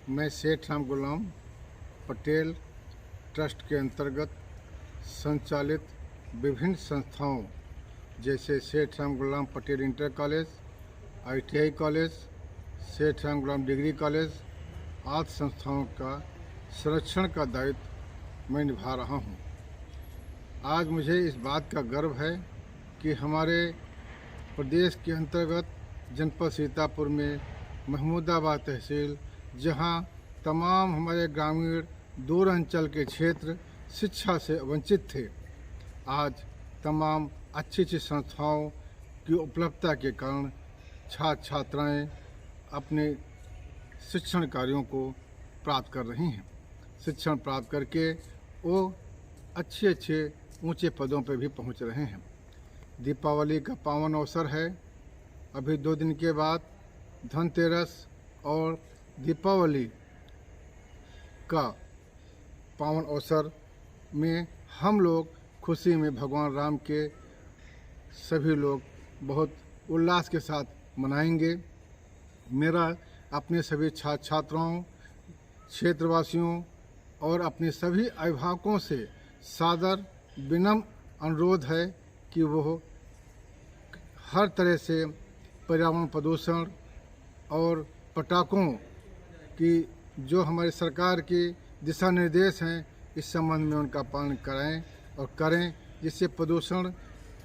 मैं सेठ राम गुलाम पटेल ट्रस्ट के अंतर्गत संचालित विभिन्न संस्थाओं जैसे Seth Ram Gulam Patel inter college, ITI college, Seth Ram गुलाम डिग्री कॉलेज आदि संस्थाओं का संरक्षण का दायित्व मैं निभा रहा हूं। आज मुझे इस बात का गर्व है कि हमारे प्रदेश के अंतर्गत जनपद सीतापुर में महमूदाबाद तहसील, जहां तमाम हमारे ग्रामीण दूर अंचल के क्षेत्र शिक्षा से वंचित थे, आज तमाम अच्छी अच्छी संस्थाओं की उपलब्धता के कारण छात्र छात्राएं अपने शिक्षण कार्यों को प्राप्त कर रही हैं। शिक्षण प्राप्त करके वो अच्छे ऊंचे पदों पर भी पहुंच रहे हैं। दीपावली का पावन अवसर है। अभी 2 दिन के बाद धनतेरस और दीपावली का पावन अवसर में हम लोग खुशी में भगवान राम के सभी लोग बहुत उल्लास के साथ मनाएंगे। मेरा अपने सभी छात्र छात्राओं, क्षेत्रवासियों और अपने सभी अभिभावकों से सादर विनम्र अनुरोध है कि वो हर तरह से पर्यावरण प्रदूषण और पटाखों की जो हमारी सरकार की दिशा निर्देश हैं, इस संबंध में उनका पालन कराएं और करें, जिससे प्रदूषण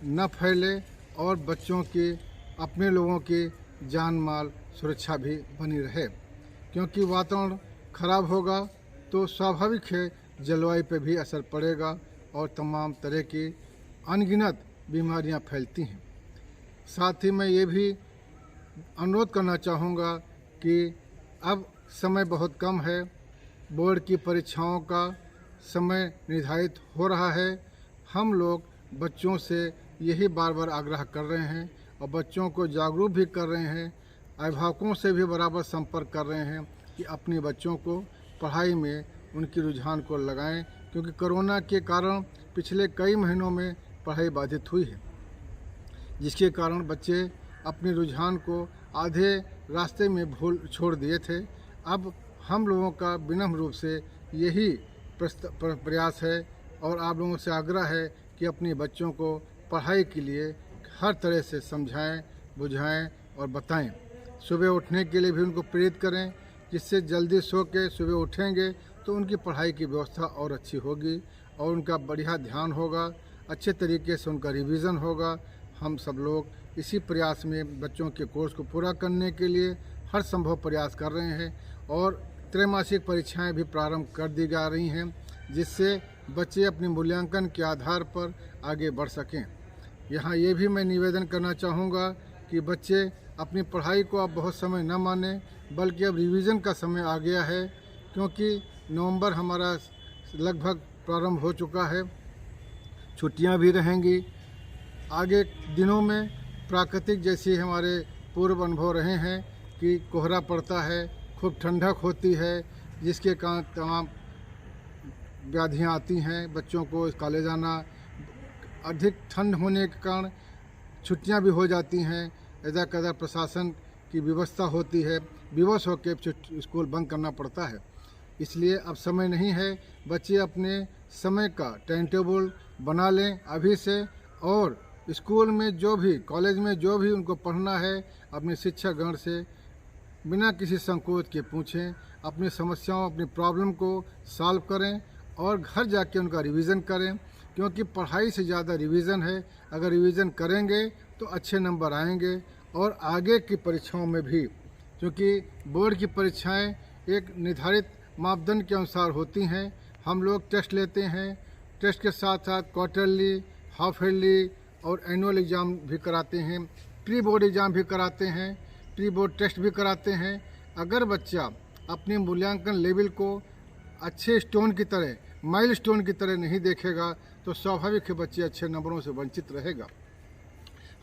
न फैले और बच्चों की, अपने लोगों की जान माल सुरक्षा भी बनी रहे। क्योंकि वातावरण खराब होगा तो स्वाभाविक है जलवायु पर भी असर पड़ेगा और तमाम तरह की अनगिनत बीमारियां फैलती हैं। साथ ही मैं ये भी अनुरोध करना चाहूँगा कि अब समय बहुत कम है, बोर्ड की परीक्षाओं का समय निर्धारित हो रहा है। हम लोग बच्चों से यही बार बार आग्रह कर रहे हैं और बच्चों को जागरूक भी कर रहे हैं, अभिभावकों से भी बराबर संपर्क कर रहे हैं कि अपने बच्चों को पढ़ाई में उनकी रुझान को लगाएं, क्योंकि कोरोना के कारण पिछले कई महीनों में पढ़ाई बाधित हुई है, जिसके कारण बच्चे अपने रुझान को आधे रास्ते में छोड़ दिए थे। अब हम लोगों का विनम्र रूप से यही प्रयास है और आप लोगों से आग्रह है कि अपने बच्चों को पढ़ाई के लिए हर तरह से समझाएं, बुझाएं और बताएं। सुबह उठने के लिए भी उनको प्रेरित करें, जिससे जल्दी सो के सुबह उठेंगे तो उनकी पढ़ाई की व्यवस्था और अच्छी होगी और उनका बढ़िया ध्यान होगा, अच्छे तरीके से उनका रिवीजन होगा। हम सब लोग इसी प्रयास में बच्चों के कोर्स को पूरा करने के लिए हर संभव प्रयास कर रहे हैं और त्रैमासिक परीक्षाएं भी प्रारंभ कर दी जा रही हैं, जिससे बच्चे अपने मूल्यांकन के आधार पर आगे बढ़ सकें। यहाँ ये भी मैं निवेदन करना चाहूँगा कि बच्चे अपनी पढ़ाई को अब बहुत समय न मानें, बल्कि अब रिवीजन का समय आ गया है, क्योंकि नवंबर हमारा लगभग प्रारंभ हो चुका है, छुट्टियां भी रहेंगी। आगे दिनों में प्राकृतिक जैसी हमारे पूर्व अनुभव रहे हैं कि कोहरा पड़ता है, खूब ठंडक होती है, जिसके कारण तमाम व्याधियां आती हैं। बच्चों को कॉलेज आना, अधिक ठंड होने के कारण छुट्टियां भी हो जाती हैं। इधर कदर प्रशासन की व्यवस्था होती है, विवश होकर स्कूल बंद करना पड़ता है। इसलिए अब समय नहीं है, बच्चे अपने समय का टाइम टेबल बना लें अभी से और स्कूल में जो भी, कॉलेज में जो भी उनको पढ़ना है, अपने शिक्षकगण से बिना किसी संकोच के पूछें, अपनी समस्याओं, अपनी प्रॉब्लम को सॉल्व करें और घर जाके उनका रिवीजन करें, क्योंकि पढ़ाई से ज़्यादा रिवीजन है। अगर रिवीजन करेंगे तो अच्छे नंबर आएंगे और आगे की परीक्षाओं में भी, क्योंकि बोर्ड की परीक्षाएं एक निर्धारित मापदंड के अनुसार होती हैं। हम लोग टेस्ट लेते हैं, टेस्ट के साथ साथ क्वार्टरली, हाफ ईयरली और एनुअल एग्ज़ाम भी कराते हैं, प्री बोर्ड एग्ज़ाम भी कराते हैं, प्री बोर्ड टेस्ट भी कराते हैं। अगर बच्चा अपने मूल्यांकन लेवल को अच्छे स्टोन की तरह, माइल स्टोन की तरह नहीं देखेगा तो स्वाभाविक है बच्चे अच्छे नंबरों से वंचित रहेगा।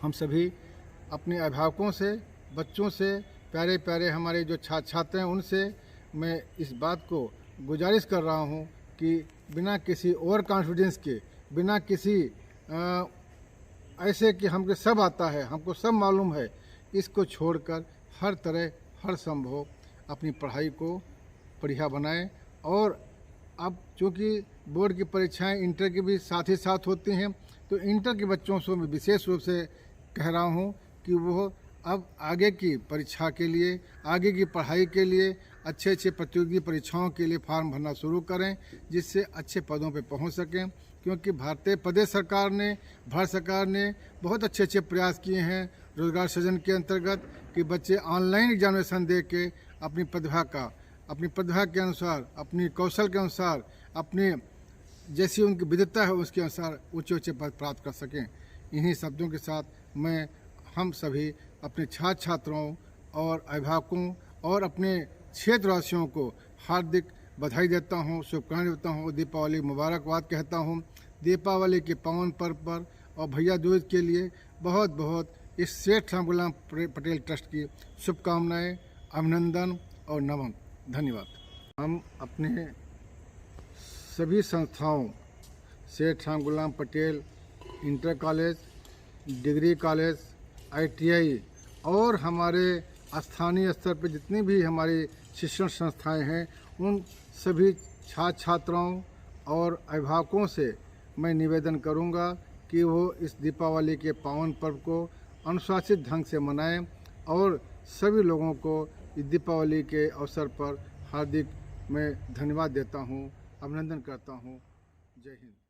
हम सभी अपने अभिभावकों से, बच्चों से, प्यारे प्यारे हमारे जो छात्र छात्र हैं, उनसे मैं इस बात को गुजारिश कर रहा हूँ कि बिना किसी ओवर कॉन्फिडेंस के, बिना किसी ऐसे कि हमको सब आता है, हमको सब मालूम है, इसको छोड़कर हर तरह, हर संभव अपनी पढ़ाई को बढ़िया बनाएं। और अब चूँकि बोर्ड की परीक्षाएं इंटर की भी साथ ही साथ होती हैं, तो इंटर के बच्चों से मैं विशेष रूप से कह रहा हूं कि वो अब आगे की परीक्षा के लिए, आगे की पढ़ाई के लिए, अच्छे प्रतियोगी परीक्षाओं के लिए फॉर्म भरना शुरू करें, जिससे अच्छे पदों पर पहुंच सकें। क्योंकि भारत सरकार ने बहुत अच्छे प्रयास किए हैं रोजगार सृजन के अंतर्गत कि बच्चे ऑनलाइन एग्जामिनेशन दे के अपनी प्रतिभा के अनुसार, अपनी कौशल के अनुसार, अपनी जैसी उनकी विद्वता है उसके अनुसार ऊंचे पद प्राप्त कर सकें। इन्हीं शब्दों के साथ मैं हम सभी अपने छात्र छात्राओं और अभिभावकों और अपने क्षेत्रवासियों को हार्दिक बधाई देता हूं, शुभकामनाएं देता हूं, दीपावली मुबारकबाद कहता हूं। दीपावली के पावन पर्व पर और भैया दूज के लिए बहुत बहुत इस सेठ राम गुलाम पटेल ट्रस्ट की शुभकामनाएं, अभिनंदन और नमन। धन्यवाद। हम अपने सभी संस्थाओं, Seth Ram Gulam Patel inter college, degree college, ITI और हमारे स्थानीय स्तर पर जितनी भी हमारी शिक्षण संस्थाएं हैं, उन सभी छात्र छात्राओं और अभिभावकों से मैं निवेदन करूंगा कि वो इस दीपावली के पावन पर्व को अनुशासित ढंग से मनाएं और सभी लोगों को इस दीपावली के अवसर पर हार्दिक मैं धन्यवाद देता हूं, अभिनंदन करता हूं। जय हिंद।